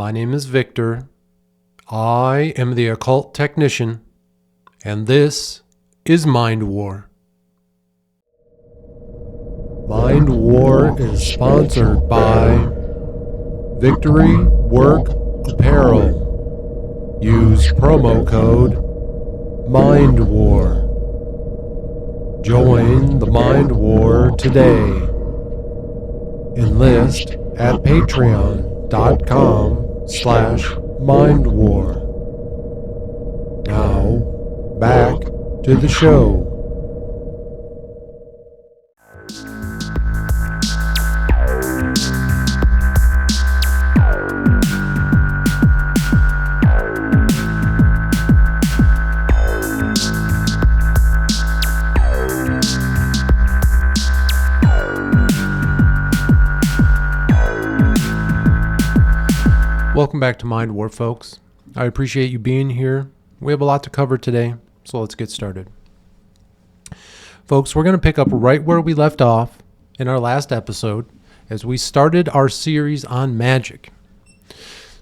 My name is Victor. I am the occult technician, and this is Mind War. Mind War is sponsored by Victory Work Apparel. Use promo code Mind War. Join the Mind War today. Enlist at patreon.com/mindwar. Now, back to the show. Welcome back to Mind War, folks. I appreciate you being here. We have a lot to cover today, so let's get started. Folks, we're going to pick up right where we left off in our last episode as we started our series on magic.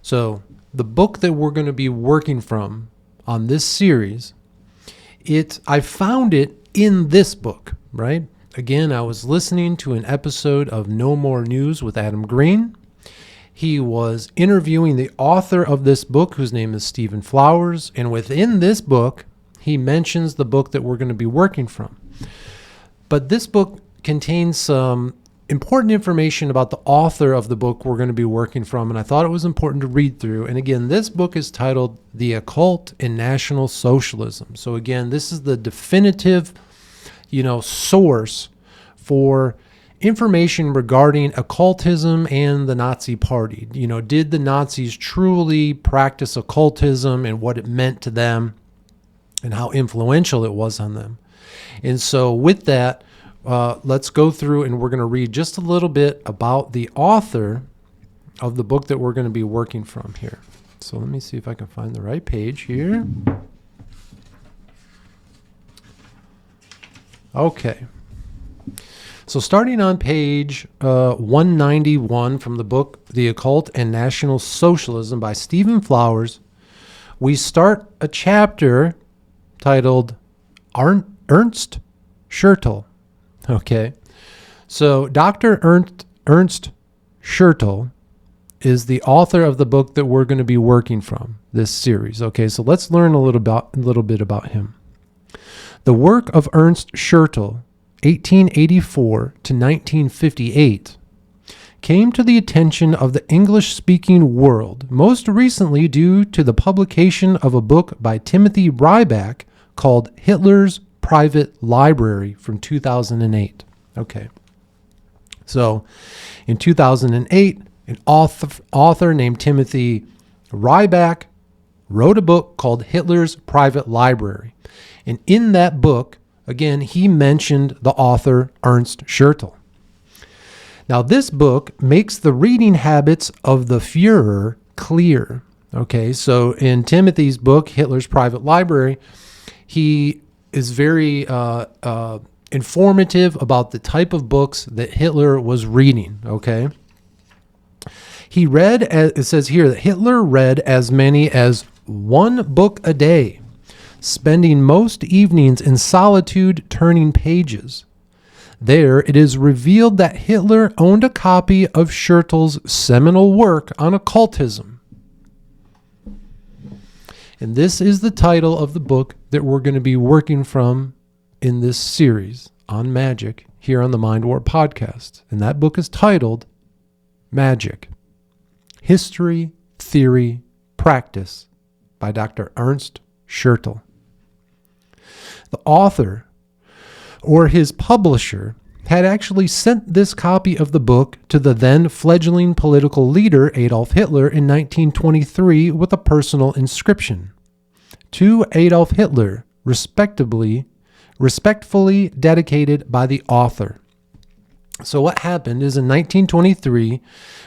So, the book that we're going to be working from on this series, I found it in this book, right? Again, I was listening to an episode of No More News with Adam Green. He was interviewing the author of this book, whose name is Stephen Flowers, and within this book, he mentions the book that we're going to be working from. But this book contains some important information about the author of the book we're going to be working from, and I thought it was important to read through. And again, this book is titled The Occult and National Socialism. So again, this is the definitive, source for information regarding occultism and the Nazi Party. Did the Nazis truly practice occultism and what it meant to them and how influential it was on them? And so with that, let's go through and we're going to read just a little bit about the author of the book that we're going to be working from here. So let me see if I can find the right page here. Okay. So starting on page 191 from the book, The Occult and National Socialism by Stephen Flowers, we start a chapter titled Ernst Schertl. Okay. So Dr. Ernst Schertl is the author of the book that we're going to be working from this series. Okay, so let's learn a little bit about him. The work of Ernst Schertl, 1884 to 1958, came to the attention of the English-speaking world, most recently due to the publication of a book by Timothy Ryback called Hitler's Private Library from 2008. Okay. So, in 2008, an author named Timothy Ryback wrote a book called Hitler's Private Library. And in that book, again, he mentioned the author Ernst Schertl. Now, this book makes the reading habits of the Führer clear. Okay, so in Timothy's book, Hitler's Private Library, he is very informative about the type of books that Hitler was reading. Okay, he read, it says here, that Hitler read as many as one book a day, spending most evenings in solitude turning pages. There, it is revealed that Hitler owned a copy of Schertl's seminal work on occultism. And this is the title of the book that we're going to be working from in this series on magic here on the Mind War podcast. And that book is titled Magic: History, Theory, Practice by Dr. Ernst Schertl. The author, or his publisher, had actually sent this copy of the book to the then fledgling political leader Adolf Hitler in 1923 with a personal inscription: "To Adolf Hitler, respectfully dedicated by the author." So what happened is in 1923,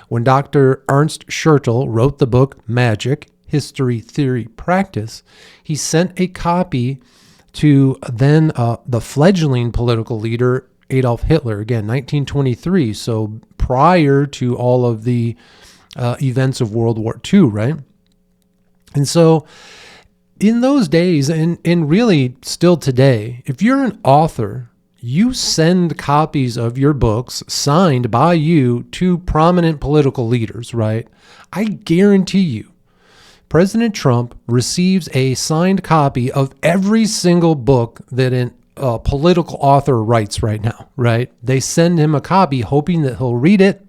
when Dr. Ernst Schertl wrote the book Magic: History, Theory, Practice, he sent a copy to then the fledgling political leader Adolf Hitler, again, 1923. So prior to all of the events of World War II, right? And so in those days, and really still today, if you're an author, you send copies of your books signed by you to prominent political leaders, right? I guarantee you, President Trump receives a signed copy of every single book that a political author writes right now, right? They send him a copy hoping that he'll read it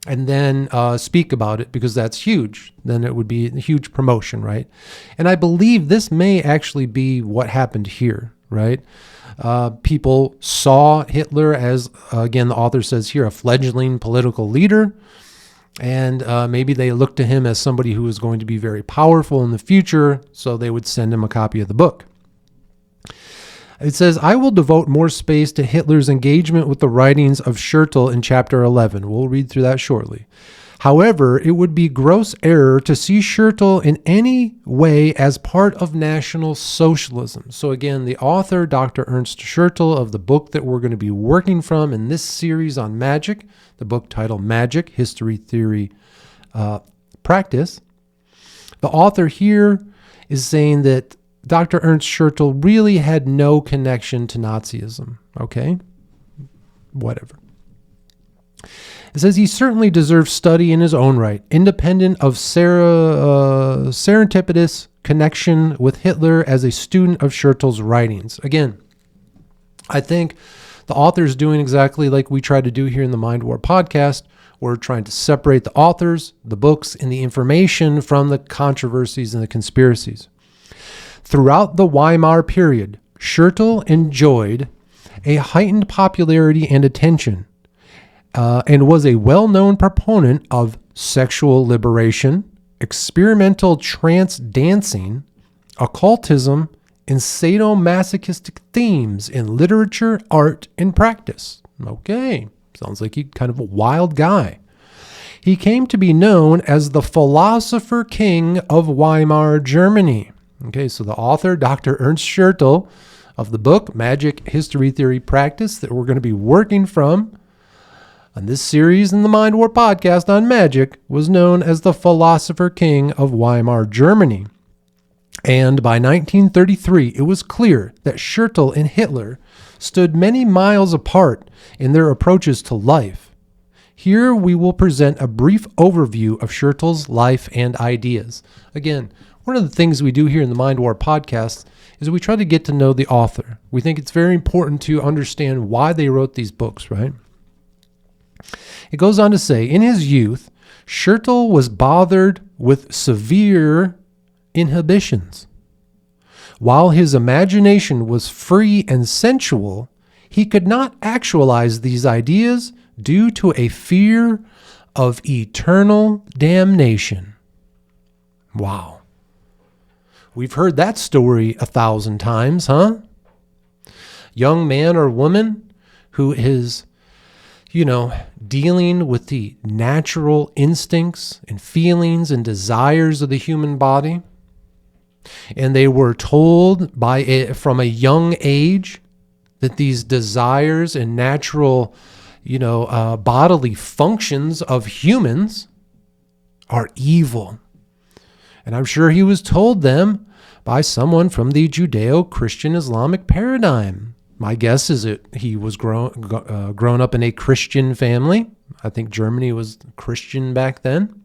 and then speak about it, because that's huge. Then it would be a huge promotion, right? And I believe this may actually be what happened here, right? People saw Hitler as, again, the author says here, a fledgling political leader. And maybe they looked to him as somebody who was going to be very powerful in the future, so they would send him a copy of the book. It says, I will devote more space to Hitler's engagement with the writings of Schertl in chapter 11. We'll read through that shortly. However, it would be gross error to see Schertl in any way as part of National Socialism. So again, the author, Dr. Ernst Schertl, of the book that we're going to be working from in this series on magic, the book titled Magic, History, Theory, Practice, the author here is saying that Dr. Ernst Schertl really had no connection to Nazism, okay? Whatever. It says he certainly deserves study in his own right, independent of serendipitous connection with Hitler as a student of Schertl's writings. Again, I think the author is doing exactly like we try to do here in the Mind War podcast. We're trying to separate the authors, the books, and the information from the controversies and the conspiracies. Throughout the Weimar period, Schertl enjoyed a heightened popularity and attention, and was a well-known proponent of sexual liberation, experimental trance dancing, occultism, and sadomasochistic themes in literature, art, and practice. Okay, sounds like he's kind of a wild guy. He came to be known as the philosopher king of Weimar Germany. Okay, so the author, Dr. Ernst Schertl, of the book Magic, History, Theory, Practice, that we're going to be working from on this series in the Mind War podcast on magic, was known as the philosopher king of Weimar Germany. And by 1933, it was clear that Schertl and Hitler stood many miles apart in their approaches to life. Here we will present a brief overview of Schertl's life and ideas. Again, one of the things we do here in the Mind War podcast is we try to get to know the author. We think it's very important to understand why they wrote these books, right? It goes on to say, in his youth, Schertl was bothered with severe inhibitions. While his imagination was free and sensual, he could not actualize these ideas due to a fear of eternal damnation. Wow. We've heard that story 1,000 times, huh? Young man or woman who is, dealing with the natural instincts and feelings and desires of the human body. And they were told from a young age that these desires and natural, bodily functions of humans are evil. And I'm sure he was told them by someone from the Judeo-Christian Islamic paradigm. My guess is that he was grown up in a Christian family. I think Germany was Christian back then.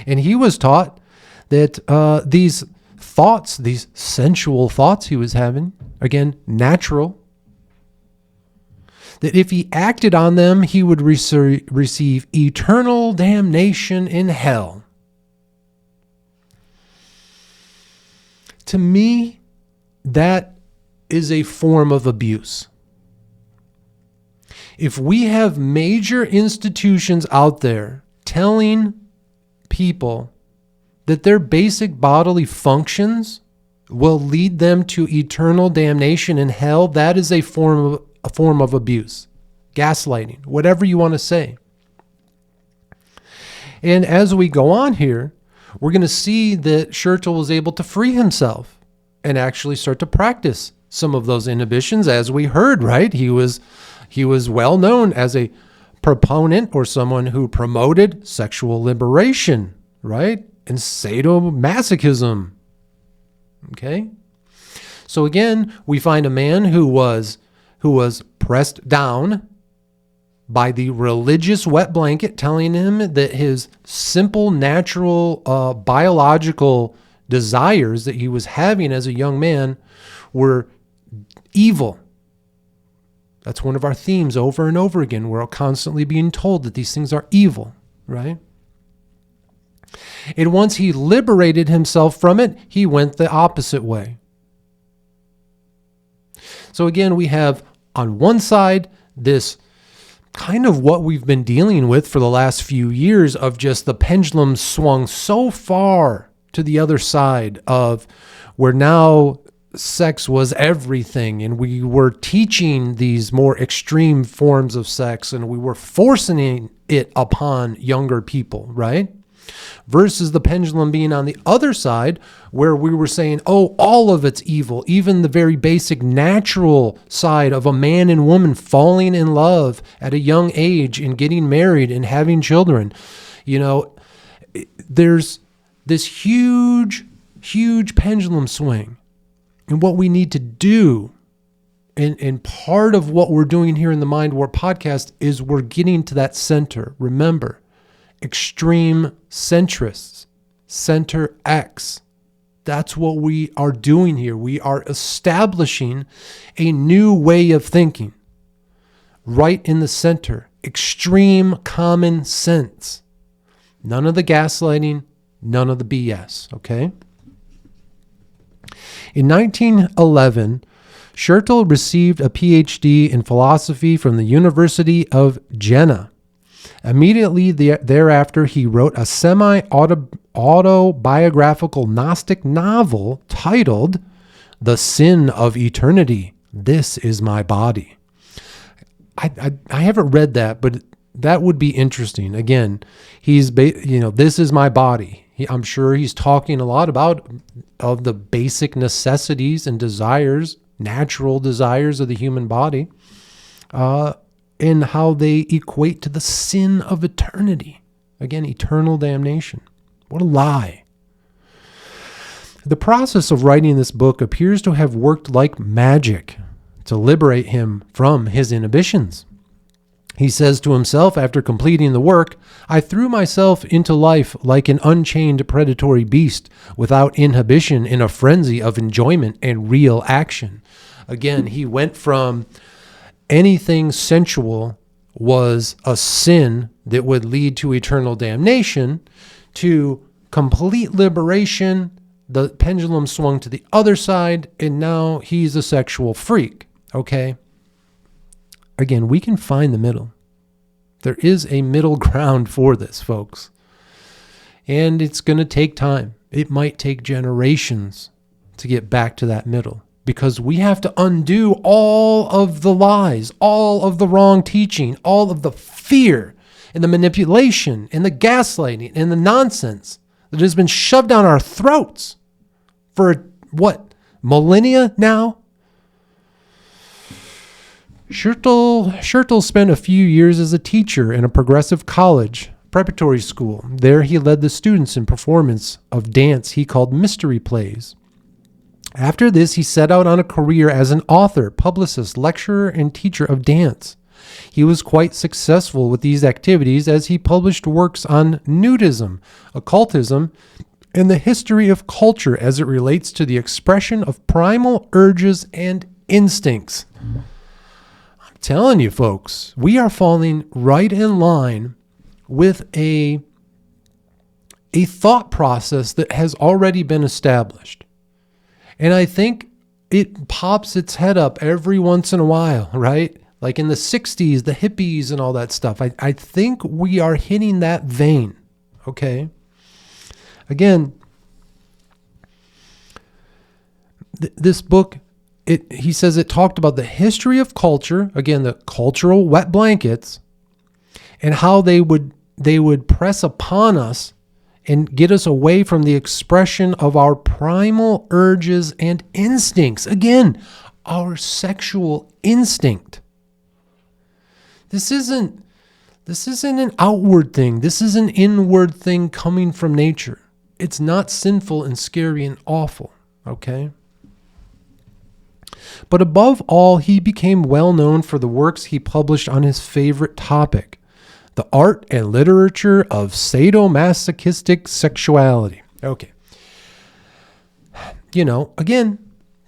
And he was taught that these thoughts, these sensual thoughts he was having, again, natural, that if he acted on them, he would receive eternal damnation in hell. To me, that is a form of abuse. If we have major institutions out there telling people that their basic bodily functions will lead them to eternal damnation in hell, that is a form of abuse, gaslighting, whatever you want to say. And as we go on here, we're going to see that Schertl was able to free himself and actually start to practice some of those inhibitions, as we heard, right? He was well known as a proponent or someone who promoted sexual liberation, right? And sadomasochism. Okay? So again, we find a man who was pressed down by the religious wet blanket, telling him that his simple, natural, biological desires that he was having as a young man were evil. That's one of our themes over and over again. We're constantly being told that these things are evil, right? And once he liberated himself from it, he went the opposite way. So again, we have on one side this kind of what we've been dealing with for the last few years of just the pendulum swung so far to the other side of where now sex was everything, and we were teaching these more extreme forms of sex, and we were forcing it upon younger people, right? Versus the pendulum being on the other side where we were saying, oh, all of it's evil, even the very basic natural side of a man and woman falling in love at a young age and getting married and having children. You know, there's this huge pendulum swing. And what we need to do, and part of what we're doing here in the Mind War podcast, is we're getting to that center. Remember, extreme centrists, center X. That's what we are doing here. We are establishing a new way of thinking. Right in the center, extreme common sense. None of the gaslighting, none of the BS, okay? In 1911, Schertl received a PhD in philosophy from the University of Jena. Immediately thereafter, he wrote a semi-autobiographical Gnostic novel titled The Sin of Eternity. This is my body. I haven't read that, but that would be interesting. Again, this is my body. I'm sure he's talking a lot about of the basic necessities and desires, natural desires of the human body, and how they equate to the sin of eternity. Again, eternal damnation. What a lie. The process of writing this book appears to have worked like magic to liberate him from his inhibitions. He says to himself after completing the work, I threw myself into life like an unchained predatory beast without inhibition in a frenzy of enjoyment and real action. Again, he went from anything sensual was a sin that would lead to eternal damnation to complete liberation. The pendulum swung to the other side, and now he's a sexual freak. Okay? Again, we can find the middle. There is a middle ground for this, folks. And it's going to take time. It might take generations to get back to that middle, because we have to undo all of the lies, all of the wrong teaching, all of the fear and the manipulation and the gaslighting and the nonsense that has been shoved down our throats for what, millennia now? Schertl spent a few years as a teacher in a progressive college preparatory school. There he led the students in performance of dance he called mystery plays. After this, he set out on a career as an author, publicist, lecturer, and teacher of dance. He was quite successful with these activities as he published works on nudism, occultism, and the history of culture as it relates to the expression of primal urges and instincts. Telling you folks, we are falling right in line with a thought process that has already been established. And I think it pops its head up every once in a while, right? Like in the 60s, the hippies and all that stuff. I think we are hitting that vein, okay? Again, this book, he says it talked about the history of culture, again, the cultural wet blankets, and how they would press upon us and get us away from the expression of our primal urges and instincts. Again, our sexual instinct. This isn't This isn't an outward thing. This is an inward thing coming from nature. It's not sinful and scary and awful, okay? But above all, he became well known for the works he published on his favorite topic, the art and literature of sadomasochistic sexuality. Okay. Again,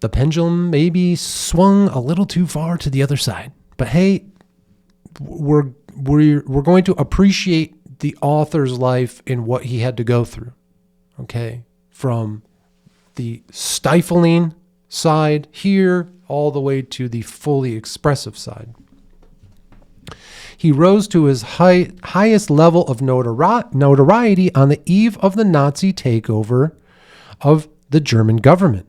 the pendulum maybe swung a little too far to the other side. But hey, we're going to appreciate the author's life and what he had to go through. Okay? From the stifling side here all the way to the fully expressive side. He rose to his highest level of notoriety on the eve of the Nazi takeover of the German government.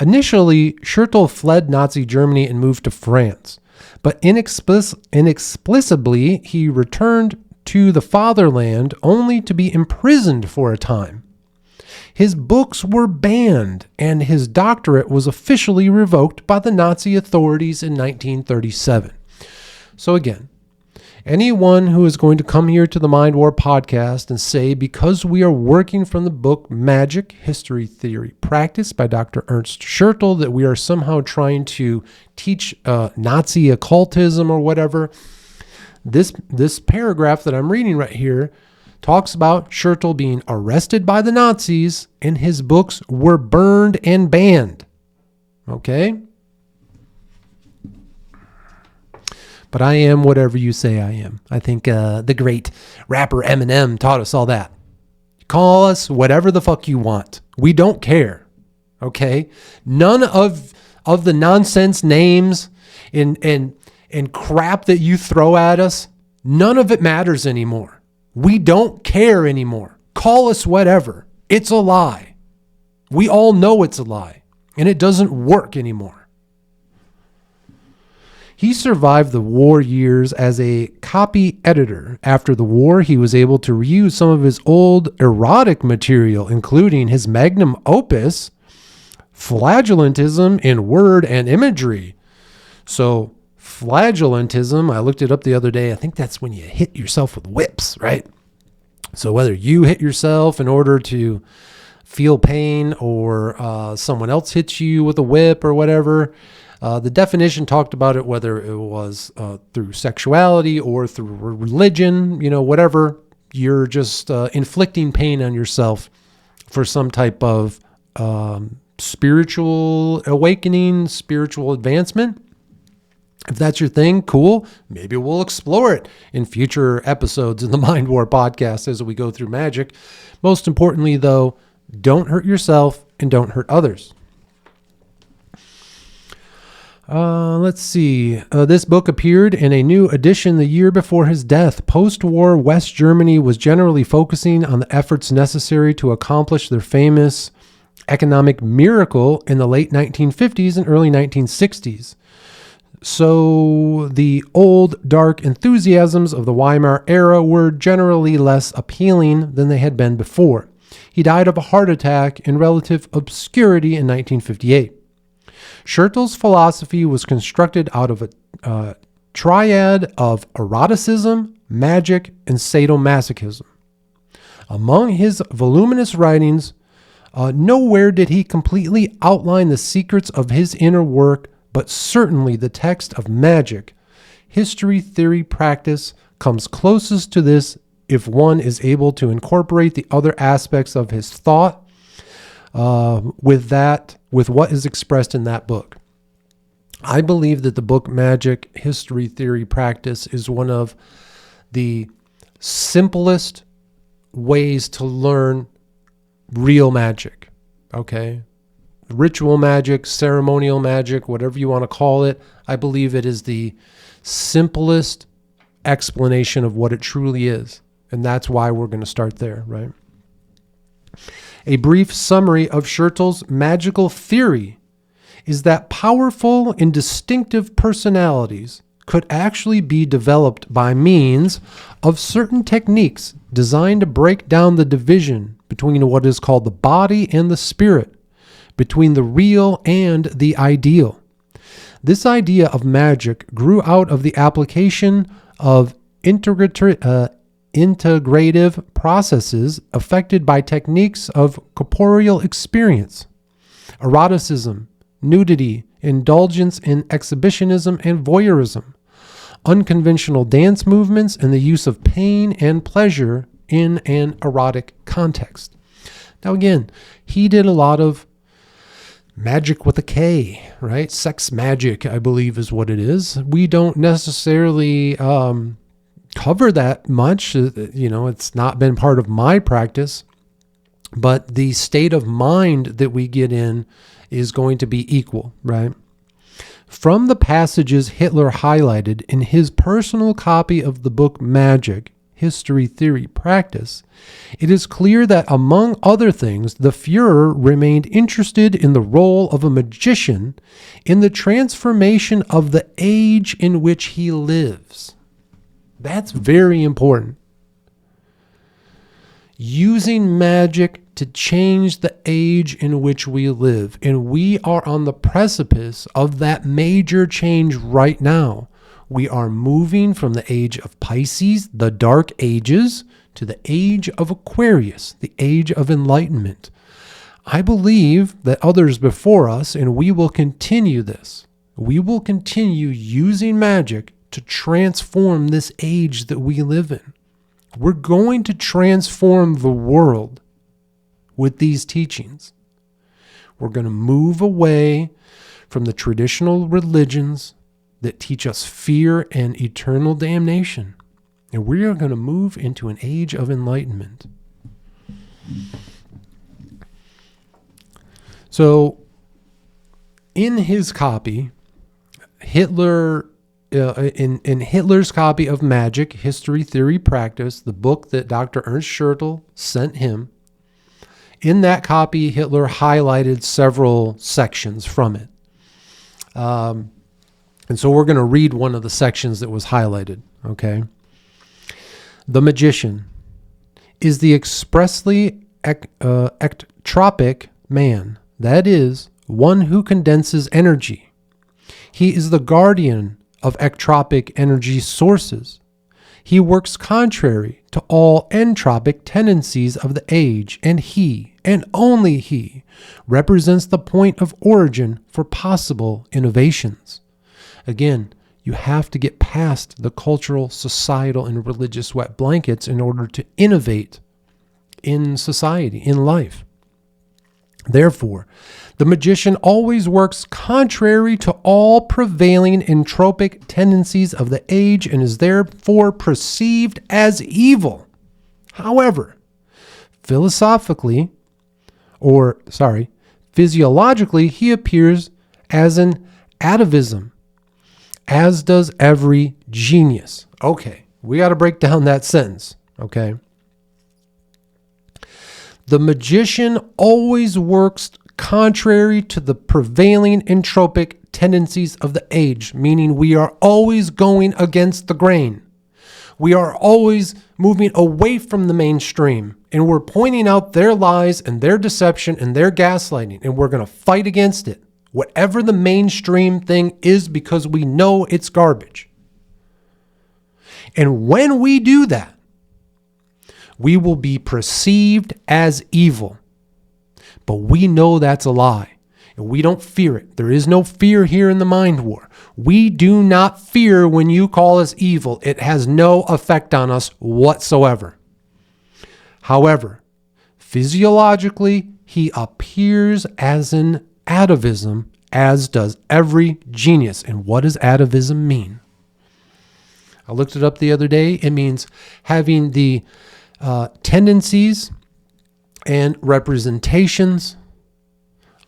Initially, Schertl fled Nazi Germany and moved to France, but inexplicably he returned to the fatherland only to be imprisoned for a time. His books were banned, and his doctorate was officially revoked by the Nazi authorities in 1937. So again, anyone who is going to come here to the Mind War podcast and say, because we are working from the book Magic, History, Theory, Practice by Dr. Ernst Schertl, that we are somehow trying to teach Nazi occultism or whatever, this paragraph that I'm reading right here talks about Schertl being arrested by the Nazis and his books were burned and banned. Okay? But I am whatever you say I am. I think the great rapper Eminem taught us all that. Call us whatever the fuck you want. We don't care. Okay? None of the nonsense names and crap that you throw at us, none of it matters anymore. We don't care anymore. Call us whatever. It's a lie. We all know it's a lie. And it doesn't work anymore. He survived the war years as a copy editor. After the war, he was able to reuse some of his old erotic material, including his magnum opus, Flagellantism in Word and Imagery. So, flagellantism, I looked it up the other day. I think that's when you hit yourself with whips, right? So whether you hit yourself in order to feel pain or someone else hits you with a whip or whatever, the definition talked about it, whether it was through sexuality or through religion, whatever, you're just inflicting pain on yourself for some type of spiritual awakening, spiritual advancement. If that's your thing, cool. Maybe we'll explore it in future episodes in the Mind War podcast as we go through magic. Most importantly, though, don't hurt yourself and don't hurt others. Let's see. This book appeared in a new edition the year before his death. Post-war West Germany was generally focusing on the efforts necessary to accomplish their famous economic miracle in the late 1950s and early 1960s. So the old, dark enthusiasms of the Weimar era were generally less appealing than they had been before. He died of a heart attack in relative obscurity in 1958. Schertl's philosophy was constructed out of a triad of eroticism, magic, and sadomasochism. Among his voluminous writings, nowhere did he completely outline the secrets of his inner work, but certainly the text of Magic, History, Theory, Practice comes closest to this if one is able to incorporate the other aspects of his thought with what is expressed in that book. I believe that the book Magic, History, Theory, Practice is one of the simplest ways to learn real magic, okay? Ritual magic, ceremonial magic, whatever you want to call it. I believe it is the simplest explanation of what it truly is. And that's why we're going to start there, right? A brief summary of Schertl's magical theory is that powerful and distinctive personalities could actually be developed by means of certain techniques designed to break down the division between what is called the body and the spirit, between the real and the ideal. This idea of magic grew out of the application of integrative processes affected by techniques of corporeal experience, eroticism, nudity, indulgence in exhibitionism and voyeurism, unconventional dance movements, and the use of pain and pleasure in an erotic context. Now again, he did a lot of magic with a K, right? Sex magic, I believe is what it is. We don't necessarily cover that much. It's not been part of my practice, but the state of mind that we get in is going to be equal, right? From the passages Hitler highlighted in his personal copy of the book Magic, History, Theory, Practice, it is clear that, among other things, the Fuhrer remained interested in the role of a magician in the transformation of the age in which he lives. That's very important. Using magic to change the age in which we live. And we are on the precipice of that major change right now. We are moving from the age of Pisces, the dark ages, to the age of Aquarius, the age of enlightenment. I believe that others before us, and we will continue this. We will continue using magic to transform this age that we live in. We're going to transform the world with these teachings. We're going to move away from the traditional religions that teach us fear and eternal damnation. And we are going to move into an age of enlightenment. So, in his copy, Hitler, in Hitler's copy of Magic, History, Theory, Practice, the book that Dr. Ernst Schertl sent him, in that copy, Hitler highlighted several sections from it. And so we're going to read one of the sections that was highlighted, okay? The magician is the expressly ectropic man, that is, one who condenses energy. He is the guardian of ectropic energy sources. He works contrary to all entropic tendencies of the age, and he, and only he, represents the point of origin for possible innovations. Again, you have to get past the cultural, societal, and religious wet blankets in order to innovate in society, in life. Therefore, the magician always works contrary to all prevailing entropic tendencies of the age and is therefore perceived as evil. However, physiologically, he appears as an atavism, as does every genius. Okay, we got to break down that sentence, okay? The magician always works contrary to the prevailing entropic tendencies of the age, meaning we are always going against the grain. We are always moving away from the mainstream, and we're pointing out their lies and their deception and their gaslighting, and we're going to fight against it, whatever the mainstream thing is, because we know it's garbage. And when we do that, we will be perceived as evil. But we know that's a lie. And we don't fear it. There is no fear here in the mind war. We do not fear when you call us evil. It has no effect on us whatsoever. However, physiologically, he appears as an atavism, as does every genius. And what does atavism mean? I looked it up the other day. It means having the tendencies and representations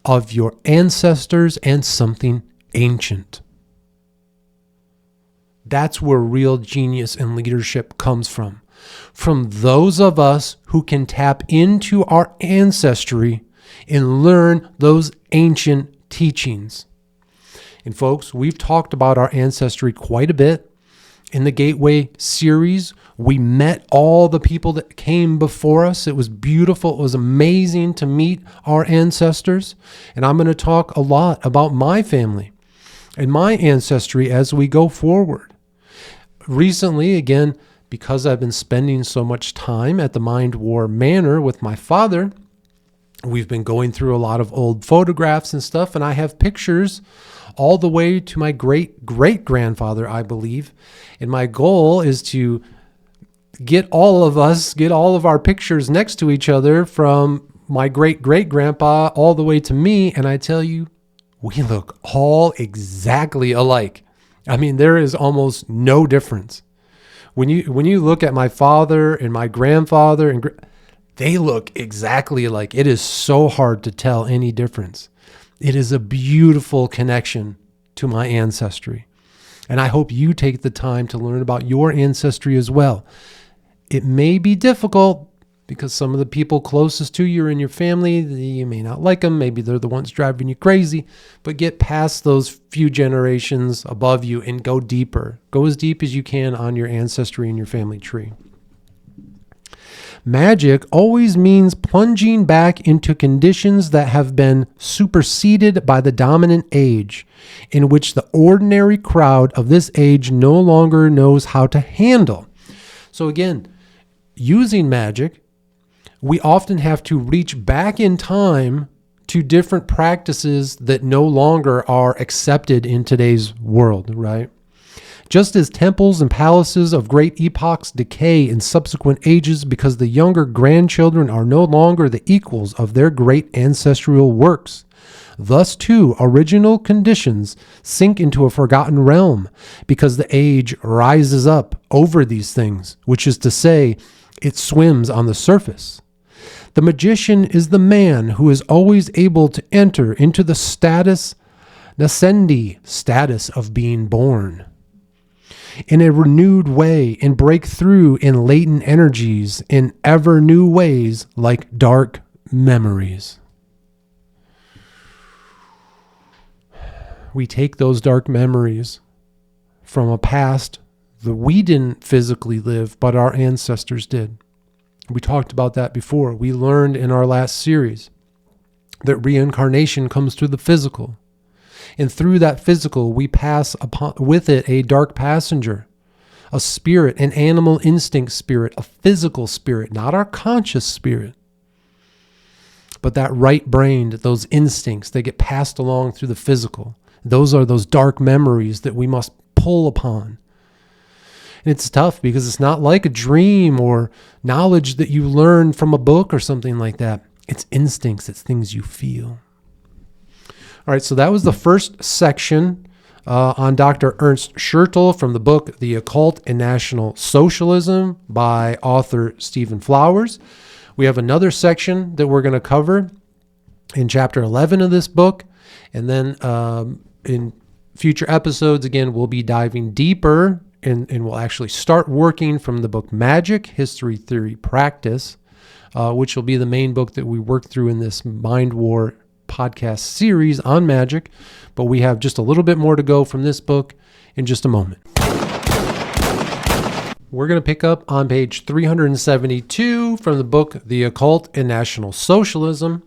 of your ancestors and something ancient. That's where real genius and leadership comes from. From those of us who can tap into our ancestry and learn those ancient teachings. And folks, we've talked about our ancestry quite a bit. In the Gateway series, we met all the people that came before us. It was beautiful. It was amazing to meet our ancestors. And I'm going to talk a lot about my family and my ancestry as we go forward. recently, again, because I've been spending so much time at the Mind War Manor with my father, we've been going through a lot of old photographs and stuff, and I have pictures all the way to my great-great-grandfather, I believe. And my goal is to get all of our pictures next to each other, from my great-great-grandpa all the way to me, and I tell you, we look all exactly alike. I mean, there is almost no difference. When you look at my father and my grandfather, and they look exactly alike. It is so hard to tell any difference. It is a beautiful connection to my ancestry. And I hope you take the time to learn about your ancestry as well. It may be difficult because some of the people closest to you in your family, you may not like them. Maybe they're the ones driving you crazy. But get past those few generations above you and go deeper. Go as deep as you can on your ancestry and your family tree. Magic always means plunging back into conditions that have been superseded by the dominant age, in which the ordinary crowd of this age no longer knows how to handle. So again, using magic, we often have to reach back in time to different practices that no longer are accepted in today's world, right? Just as temples and palaces of great epochs decay in subsequent ages because the younger grandchildren are no longer the equals of their great ancestral works, thus too original conditions sink into a forgotten realm because the age rises up over these things, which is to say, it swims on the surface. The magician is the man who is always able to enter into the status nascendi, status of being born, in a renewed way and break through in latent energies in ever new ways like dark memories. We take those dark memories from a past that we didn't physically live, but our ancestors did. We talked about that before. We learned in our last series that reincarnation comes through the physical. And through that physical, we pass upon with it a dark passenger, a spirit, an animal instinct spirit, a physical spirit, not our conscious spirit, but that right-brained, those instincts, they get passed along through the physical. Those are those dark memories that we must pull upon. And it's tough because it's not like a dream or knowledge that you learn from a book or something like that. It's instincts. It's things you feel. All right, so that was the first section on Dr. Ernst Schertl from the book The Occult and National Socialism by author Stephen Flowers. We have another section that we're going to cover in chapter 11 of this book. And then in future episodes, again, we'll be diving deeper and we'll actually start working from the book Magic, History, Theory, Practice, which will be the main book that we work through in this Mind War podcast series on magic. But we have just a little bit more to go from this book in just a moment. We're going to pick up on page 372 from the book The Occult and National Socialism.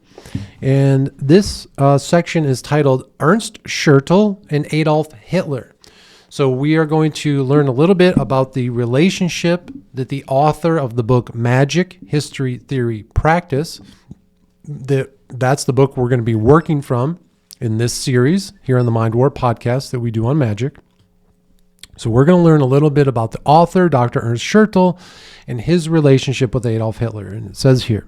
And this section is titled Ernst Schertl and Adolf Hitler. So we are going to learn a little bit about the relationship that the author of the book Magic, History, Theory, Practice, that's the book we're going to be working from in this series here on the Mind War podcast that we do on magic. So we're going to learn a little bit about the author, Dr. Ernst Schertl, and his relationship with Adolf Hitler. And it says here,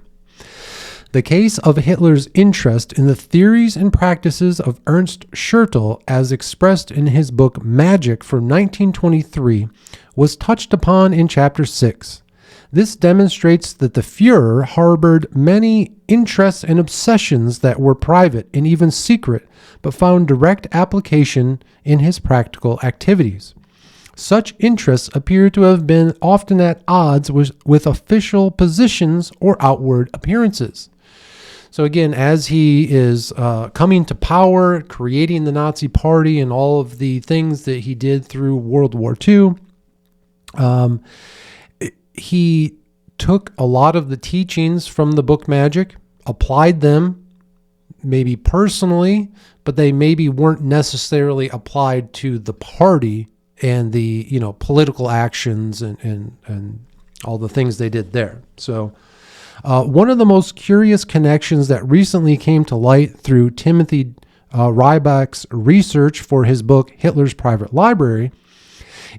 the case of Hitler's interest in the theories and practices of Ernst Schertl, as expressed in his book Magic from 1923, was touched upon in Chapter 6. This demonstrates that the Führer harbored many interests and obsessions that were private and even secret, but found direct application in his practical activities. Such interests appear to have been often at odds with official positions or outward appearances. So again, as he is coming to power, creating the Nazi Party and all of the things that he did through World War II, he took a lot of the teachings from the book Magic, applied them maybe personally, but they maybe weren't necessarily applied to the party and the, political actions and all the things they did there. So one of the most curious connections that recently came to light through Timothy Rybak's research for his book, Hitler's Private Library,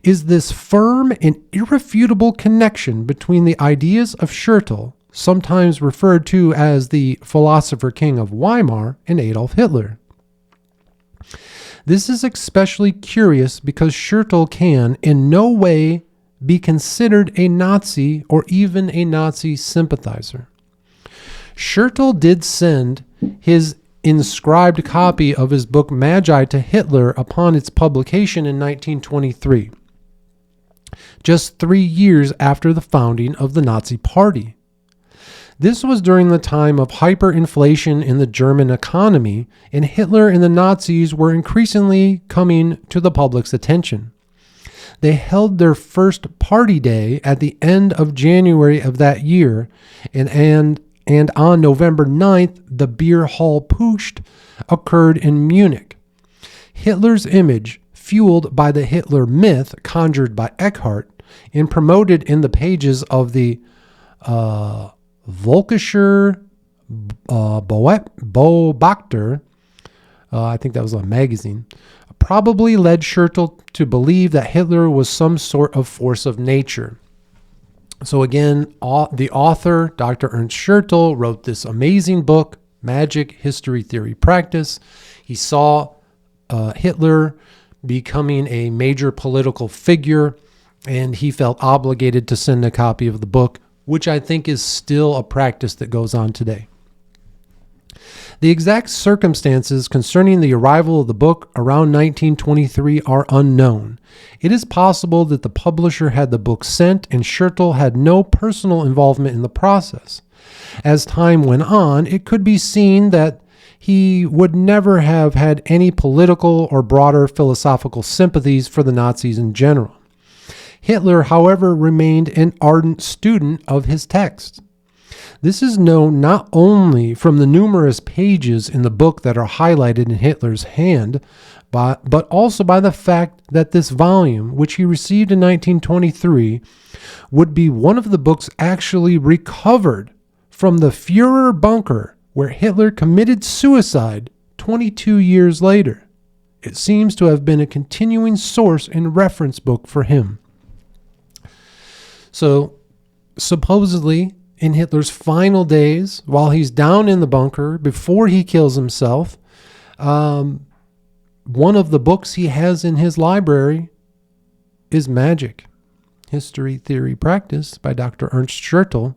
is this firm and irrefutable connection between the ideas of Schertl, sometimes referred to as the philosopher king of Weimar, and Adolf Hitler. This is especially curious because Schertl can in no way be considered a Nazi or even a Nazi sympathizer. Schertl did send his inscribed copy of his book Magi to Hitler upon its publication in 1923, just 3 years after the founding of the Nazi Party. This was during the time of hyperinflation in the German economy, and Hitler and the Nazis were increasingly coming to the public's attention. They held their first party day at the end of January of that year, and on November 9th, the beer hall Putsch occurred in Munich. Hitler's image, fueled by the Hitler myth conjured by Eckhart and promoted in the pages of the Volkischer Beobachter, I think that was a magazine, probably led Schertl to believe that Hitler was some sort of force of nature. So again, the author, Dr. Ernst Schertl, wrote this amazing book, Magic, History, Theory, Practice. He saw Hitler becoming a major political figure, and he felt obligated to send a copy of the book, which I think is still a practice that goes on today. The exact circumstances concerning the arrival of the book around 1923 are unknown. It is possible that the publisher had the book sent and Schertl had no personal involvement in the process. As time went on, it could be seen that he would never have had any political or broader philosophical sympathies for the Nazis in general. Hitler, however, remained an ardent student of his text. This is known not only from the numerous pages in the book that are highlighted in Hitler's hand, but also by the fact that this volume, which he received in 1923, would be one of the books actually recovered from the Führer bunker where Hitler committed suicide 22 years later. It seems to have been a continuing source and reference book for him. So, supposedly, in Hitler's final days, while he's down in the bunker, before he kills himself, one of the books he has in his library is Magic, History, Theory, Practice by Dr. Ernst Schertl.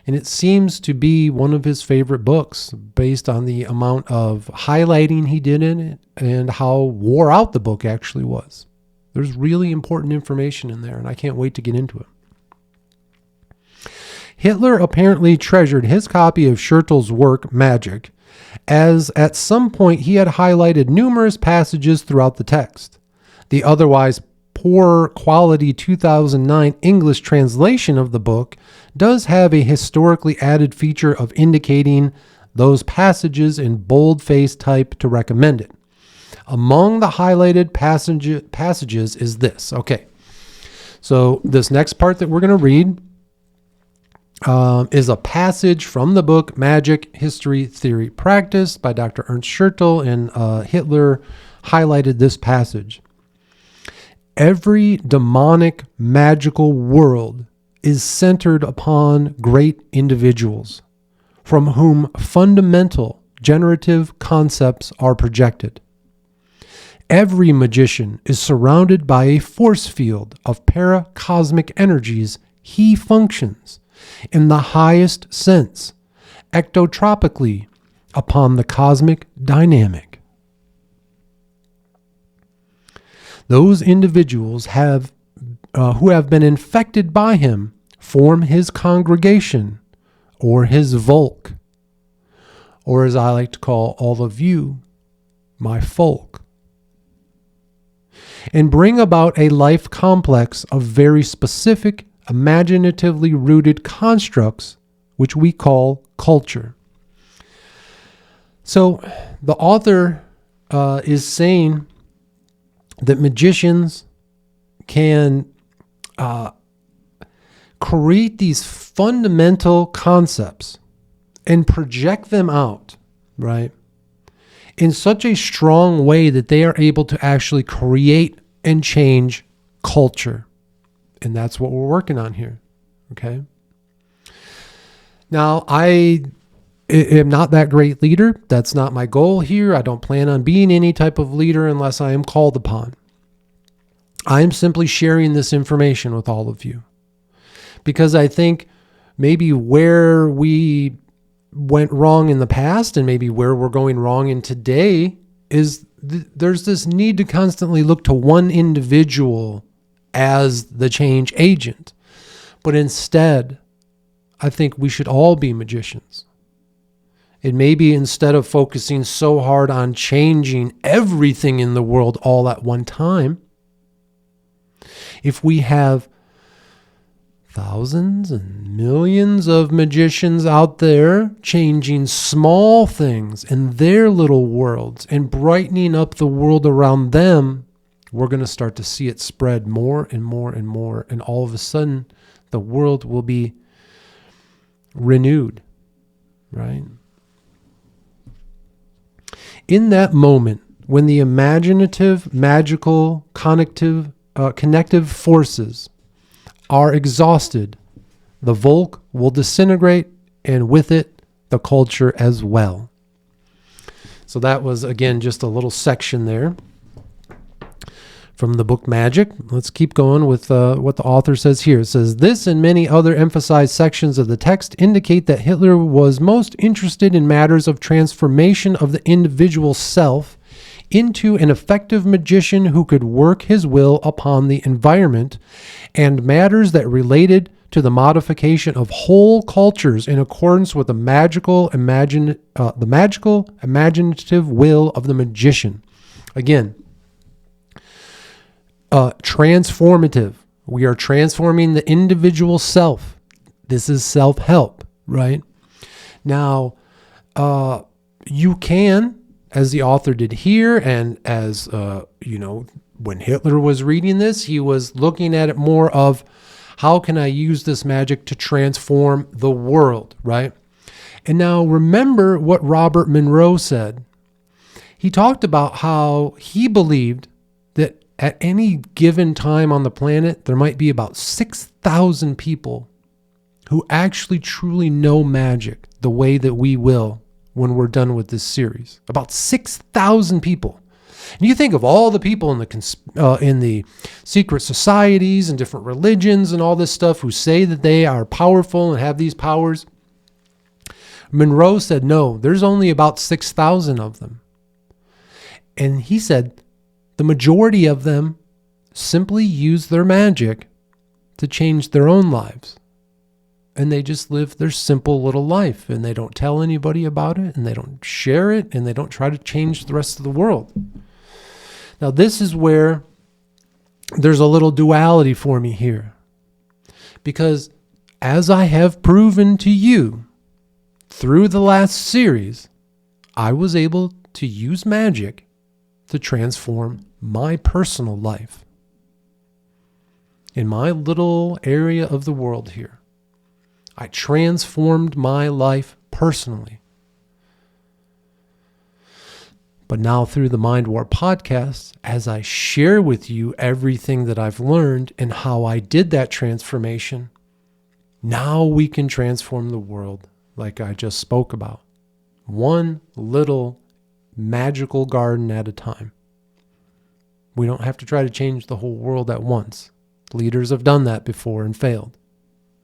And it seems to be one of his favorite books based on the amount of highlighting he did in it and how wore out the book actually was. There's really important information in there, and I can't wait to get into it. Hitler apparently treasured his copy of Schertl's work, Magic, as at some point he had highlighted numerous passages throughout the text. The otherwise poor quality 2009 English translation of the book does have a historically added feature of indicating those passages in bold-faced type to recommend it. Among the highlighted passages is this. Okay, so this next part that we're going to read is a passage from the book Magic, History, Theory, Practice by Dr. Ernst Schertl, and Hitler highlighted this passage. Every demonic magical world is centered upon great individuals from whom fundamental generative concepts are projected. Every magician is surrounded by a force field of paracosmic energies. He functions in the highest sense, ectotropically, upon the cosmic dynamic. Those individuals who have been infected by him form his congregation, or his Volk, or as I like to call all of you, my folk, and bring about a life complex of very specific, imaginatively rooted constructs, which we call culture. So the author is saying that magicians can create these fundamental concepts and project them out, right, in such a strong way that they are able to actually create and change culture. And that's what we're working on here, okay? Now, I am not that great leader. That's not my goal here. I don't plan on being any type of leader unless I am called upon. I am simply sharing this information with all of you because I think maybe where we went wrong in the past and maybe where we're going wrong in today is there's this need to constantly look to one individual as the change agent. But instead, I think we should all be magicians. And maybe instead of focusing so hard on changing everything in the world all at one time, if we have thousands and millions of magicians out there changing small things in their little worlds and brightening up the world around them, we're going to start to see it spread more and more and more. And all of a sudden, the world will be renewed, right? In that moment, when the imaginative, magical, connective forces are exhausted, the Volk will disintegrate, and with it, the culture as well. So that was, again, just a little section there from the book Magic. Let's keep going with what the author says here. It says, this and many other emphasized sections of the text indicate that Hitler was most interested in matters of transformation of the individual self into an effective magician who could work his will upon the environment, and matters that related to the modification of whole cultures in accordance with the magical imaginative will of the magician. Again, transformative. We are transforming the individual self. This is self-help, right? Now, you can, as the author did here, and as, when Hitler was reading this, he was looking at it more of, how can I use this magic to transform the world, right? And now remember what Robert Monroe said. He talked about how he believed that at any given time on the planet, there might be about 6,000 people who actually truly know magic the way that we will when we're done with this series. About 6,000 people. And you think of all the people in the secret societies and different religions and all this stuff who say that they are powerful and have these powers. Monroe said, no, there's only about 6,000 of them. And he said the majority of them simply use their magic to change their own lives. And they just live their simple little life, and they don't tell anybody about it, and they don't share it, and they don't try to change the rest of the world. Now, this is where there's a little duality for me here. Because as I have proven to you through the last series, I was able to use magic to transform my personal life in my little area of the world here. I transformed my life personally. But now through the Mind War podcast, as I share with you everything that I've learned and how I did that transformation, now we can transform the world like I just spoke about. One little magical garden at a time. We don't have to try to change the whole world at once. Leaders have done that before and failed.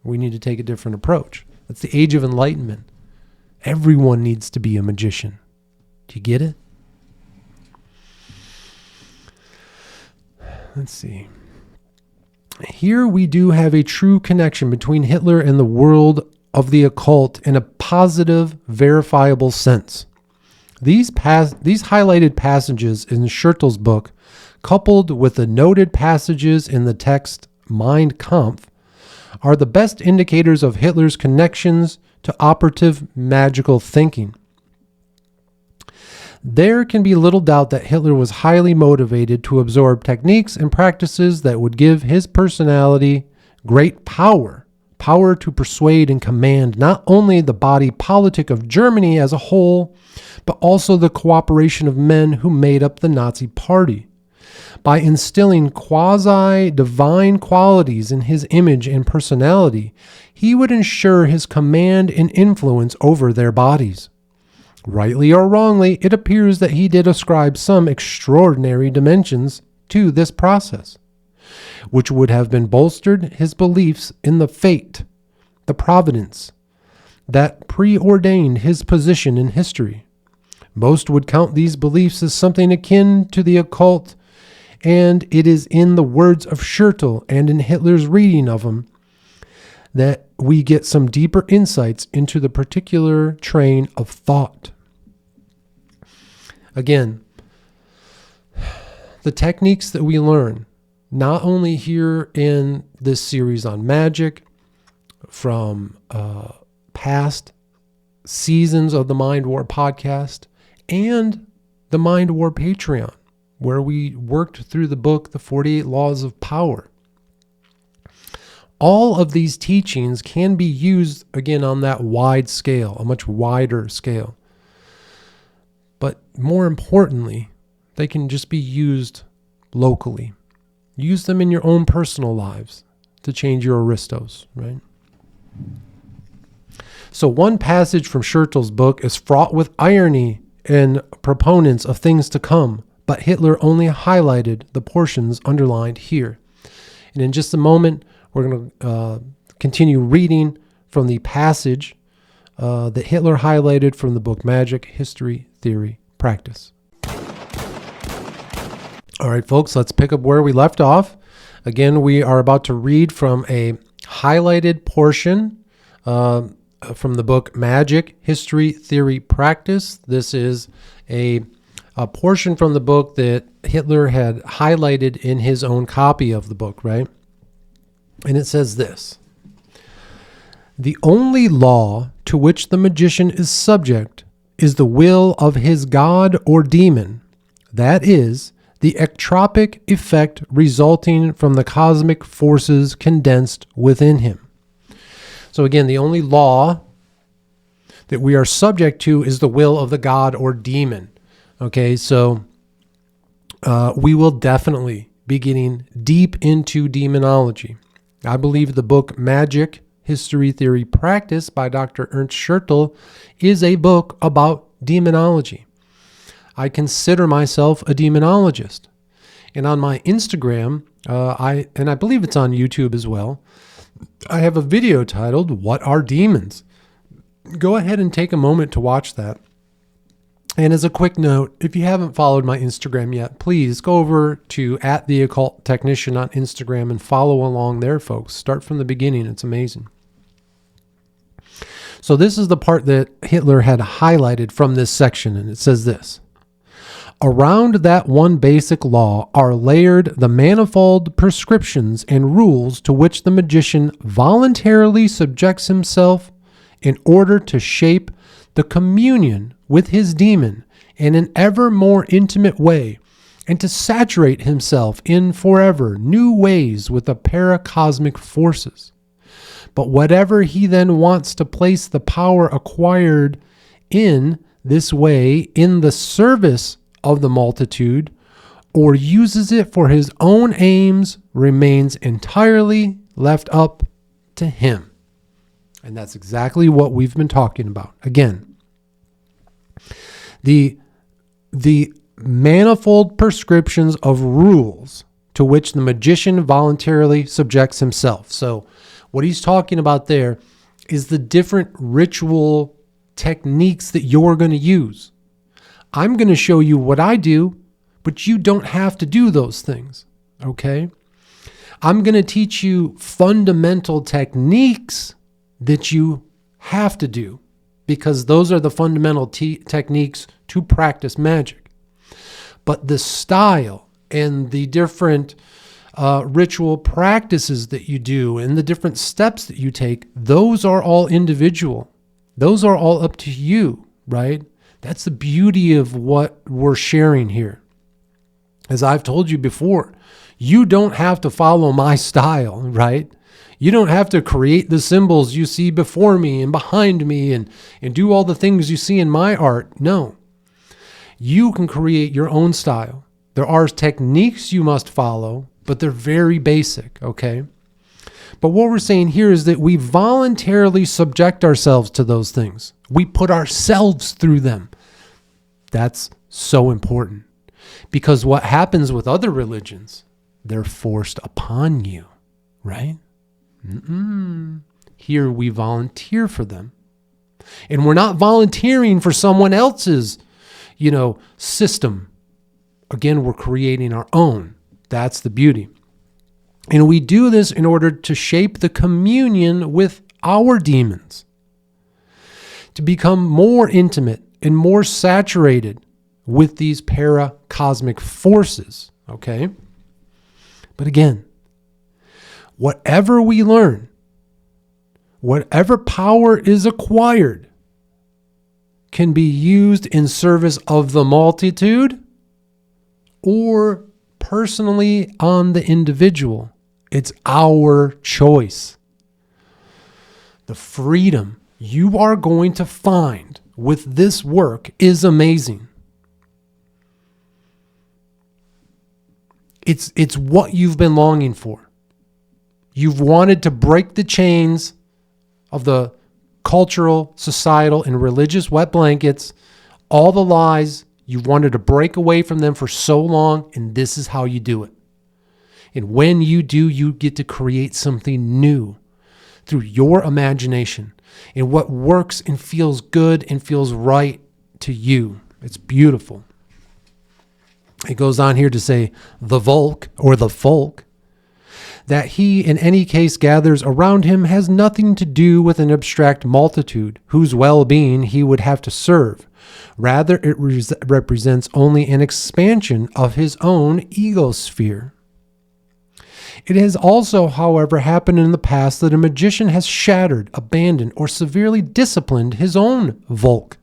We need to take a different approach. That's the age of enlightenment. Everyone needs to be a magician. Do you get it? Let's see. Here we do have a true connection between Hitler and the world of the occult in a positive, verifiable sense. These highlighted passages in Schertl's book, coupled with the noted passages in the text Mein Kampf, are the best indicators of Hitler's connections to operative magical thinking. There can be little doubt that Hitler was highly motivated to absorb techniques and practices that would give his personality great power to persuade and command not only the body politic of Germany as a whole, but also the cooperation of men who made up the Nazi Party. By instilling quasi-divine qualities in his image and personality, he would ensure his command and influence over their bodies. Rightly or wrongly, it appears that he did ascribe some extraordinary dimensions to this process, which would have been bolstered his beliefs in the fate, the providence, that preordained his position in history. Most would count these beliefs as something akin to the occult, and it is in the words of Schertl and in Hitler's reading of him that we get some deeper insights into the particular train of thought. Again, the techniques that we learn, not only here in this series on magic, from past seasons of the Mind War podcast, and the Mind War Patreon, where we worked through the book, The 48 Laws of Power. All of these teachings can be used, again, on that wide scale, a much wider scale. But more importantly, they can just be used locally. Use them in your own personal lives to change your aristos, right? So one passage from Schertl's book is fraught with irony and proponents of things to come, but Hitler only highlighted the portions underlined here. And in just a moment, we're going to continue reading from the passage that Hitler highlighted from the book Magic, History, Theory, Practice. All right, folks, let's pick up where we left off. Again, we are about to read from a highlighted portion from the book Magic, History, Theory, Practice. This is a portion from the book that Hitler had highlighted in his own copy of the book, right? And it says this: the only law to which the magician is subject is the will of his god or demon, that is, the ectropic effect resulting from the cosmic forces condensed within him. So again, the only law that we are subject to is the will of the god or demon. Okay, so we will definitely be getting deep into demonology. I believe the book Magic, History, Theory, Practice by Dr. Ernst Schertl is a book about demonology. I consider myself a demonologist. And on my Instagram, I believe it's on YouTube as well, I have a video titled, What Are Demons? Go ahead and take a moment to watch that. And as a quick note, if you haven't followed my Instagram yet, please go over to @theocculttechnician on Instagram and follow along there, folks. Start from the beginning. It's amazing. So this is the part that Hitler had highlighted from this section, and it says this: around that one basic law are layered the manifold prescriptions and rules to which the magician voluntarily subjects himself in order to shape the communion with his demon in an ever more intimate way, and to saturate himself in forever new ways with the paracosmic forces. But whatever he then wants to place the power acquired in this way in the service of the multitude, or uses it for his own aims, remains entirely left up to him. And that's exactly what we've been talking about. Again, the manifold prescriptions of rules to which the magician voluntarily subjects himself. So what he's talking about there is the different ritual techniques that you're going to use. I'm going to show you what I do, but you don't have to do those things, okay? I'm going to teach you fundamental techniques that you have to do, because those are the fundamental techniques to practice magic. But the style and the different ritual practices that you do and the different steps that you take, those are all individual. Those are all up to you, right? That's the beauty of what we're sharing here. As I've told you before, you don't have to follow my style, right? You don't have to create the symbols you see before me and behind me and do all the things you see in my art. No. You can create your own style. There are techniques you must follow, but they're very basic, okay? But what we're saying here is that we voluntarily subject ourselves to those things. We put ourselves through them. That's so important. Because what happens with other religions, they're forced upon you, right? Here we volunteer for them. And we're not volunteering for someone else's, system. Again, we're creating our own. That's the beauty. And we do this in order to shape the communion with our demons, to become more intimate and more saturated with these paracosmic forces, okay? But again, whatever we learn, whatever power is acquired, can be used in service of the multitude or personally on the individual. It's our choice. The freedom you are going to find with this work is amazing. It's what you've been longing for. You've wanted to break the chains of the cultural, societal, and religious wet blankets, all the lies. You've wanted to break away from them for so long, and this is how you do it. And when you do, you get to create something new through your imagination and what works and feels good and feels right to you. It's beautiful. It goes on here to say the Volk or the folk that he in any case gathers around him has nothing to do with an abstract multitude whose well-being he would have to serve. Rather, it represents only an expansion of his own egosphere. It has also, however, happened in the past that a magician has shattered, abandoned, or severely disciplined his own Volk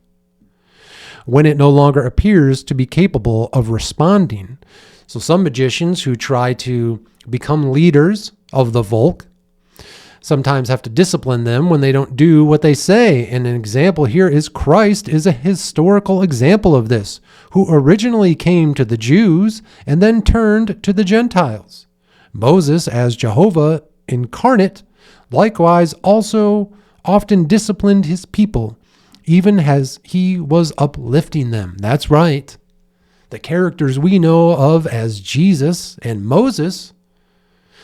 when it no longer appears to be capable of responding. So some magicians who try to become leaders of the Volk sometimes have to discipline them when they don't do what they say. And an example here is Christ is a historical example of this, who originally came to the Jews and then turned to the Gentiles. Moses, as Jehovah incarnate, likewise also often disciplined his people, even as he was uplifting them. That's right. The characters we know of as Jesus and Moses,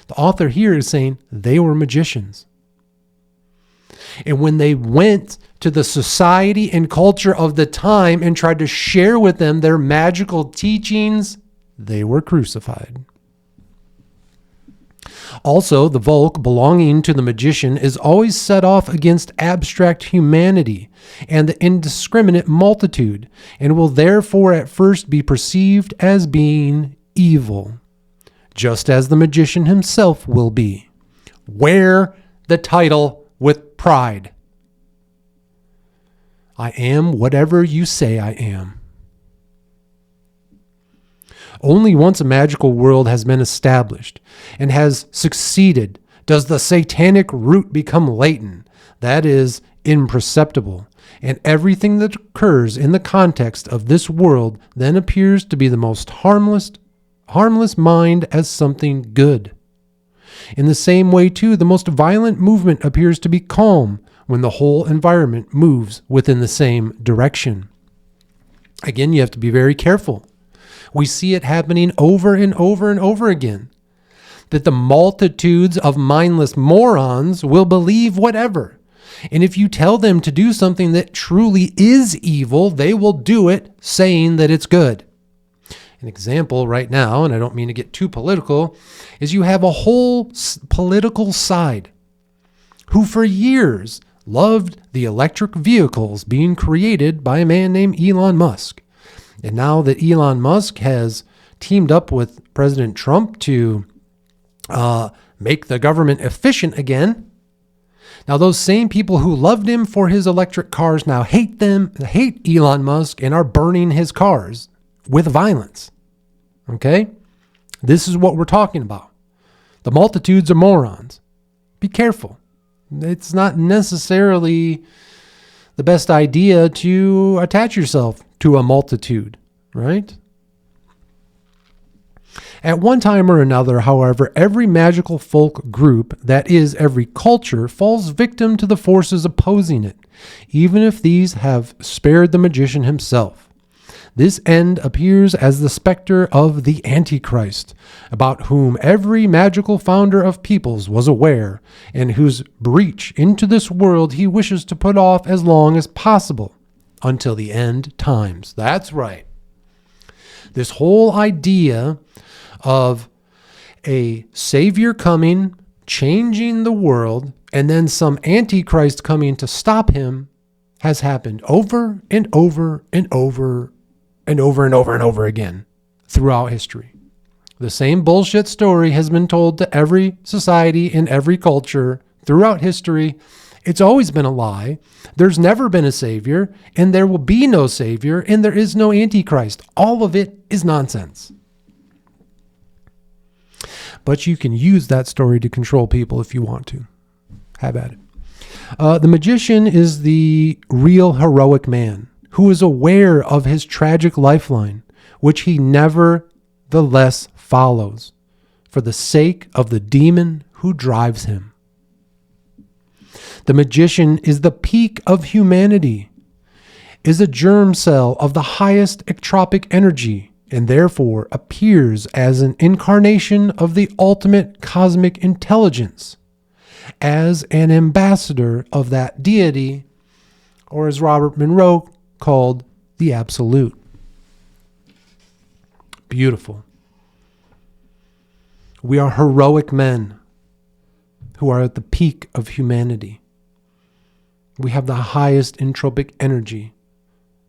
the author here is saying they were magicians. And when they went to the society and culture of the time and tried to share with them their magical teachings, they were crucified. Also, the Volk belonging to the magician is always set off against abstract humanity and the indiscriminate multitude, and will therefore at first be perceived as being evil, just as the magician himself will be. Wear the title with pride. I am whatever you say I am. Only once a magical world has been established and has succeeded does the satanic root become latent, that is, imperceptible, and everything that occurs in the context of this world then appears to be the most harmless mind as something good. In the same way, too, the most violent movement appears to be calm when the whole environment moves within the same direction. Again, you have to be very careful. We see it happening over and over and over again, that the multitudes of mindless morons will believe whatever. And if you tell them to do something that truly is evil, they will do it saying that it's good. An example right now, and I don't mean to get too political, is you have a whole political side who for years loved the electric vehicles being created by a man named Elon Musk. And now that Elon Musk has teamed up with President Trump to make the government efficient again, Now, those same people who loved him for his electric cars now hate Elon Musk and are burning his cars with violence. Okay? This is what we're talking about. The multitudes are morons. Be careful. It's not necessarily the best idea to attach yourself to a multitude, right? At one time or another, however, every magical folk group, that is, every culture, falls victim to the forces opposing it, even if these have spared the magician himself. This end appears as the specter of the Antichrist, about whom every magical founder of peoples was aware, and whose breach into this world he wishes to put off as long as possible, until the end times. That's right. This whole idea of a savior coming, changing the world, and then some Antichrist coming to stop him has happened over and over and over and over and over and over again throughout history. The same bullshit story has been told to every society in every culture throughout history. It's always been a lie. There's never been a savior, and there will be no savior, and there is no Antichrist. All of it is nonsense. But you can use that story to control people if you want to. Have at it. The magician is the real heroic man who is aware of his tragic lifeline, which he nevertheless follows for the sake of the demon who drives him. The magician is the peak of humanity, is a germ cell of the highest ectropic energy, and therefore appears as an incarnation of the ultimate cosmic intelligence, as an ambassador of that deity, or as Robert Monroe called, the Absolute. Beautiful. We are heroic men who are at the peak of humanity. We have the highest entropic energy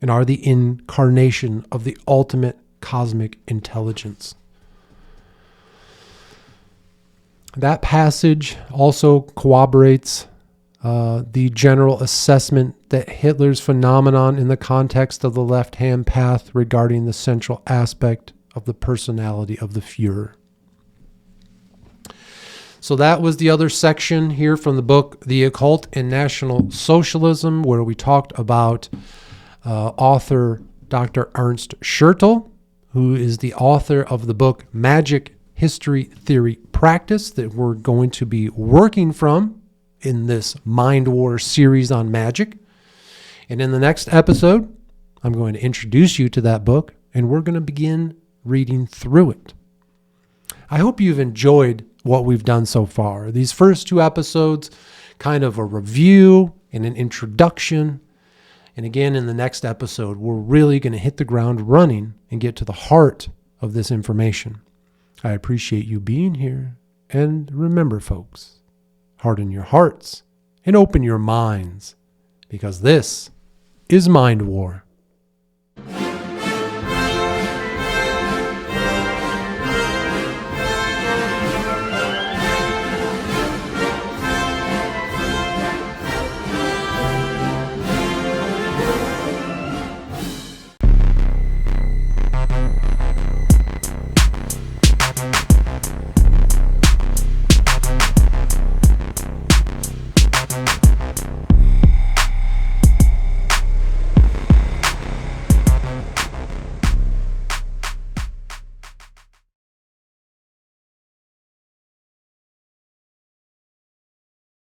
and are the incarnation of the ultimate cosmic intelligence. That passage also corroborates the general assessment that Hitler's phenomenon in the context of the left-hand path regarding the central aspect of the personality of the Fuhrer. So that was the other section here from the book, The Occult and National Socialism, where we talked about author Dr. Ernst Schertl, who is the author of the book Magic History Theory Practice that we're going to be working from in this Mind War series on magic. And in the next episode, I'm going to introduce you to that book, and we're going to begin reading through it. I hope you've enjoyed what we've done so far. These first two episodes, kind of a review and an introduction. And again, in the next episode, we're really going to hit the ground running and get to the heart of this information. I appreciate you being here. And remember, folks, harden your hearts and open your minds, because this is Mind War.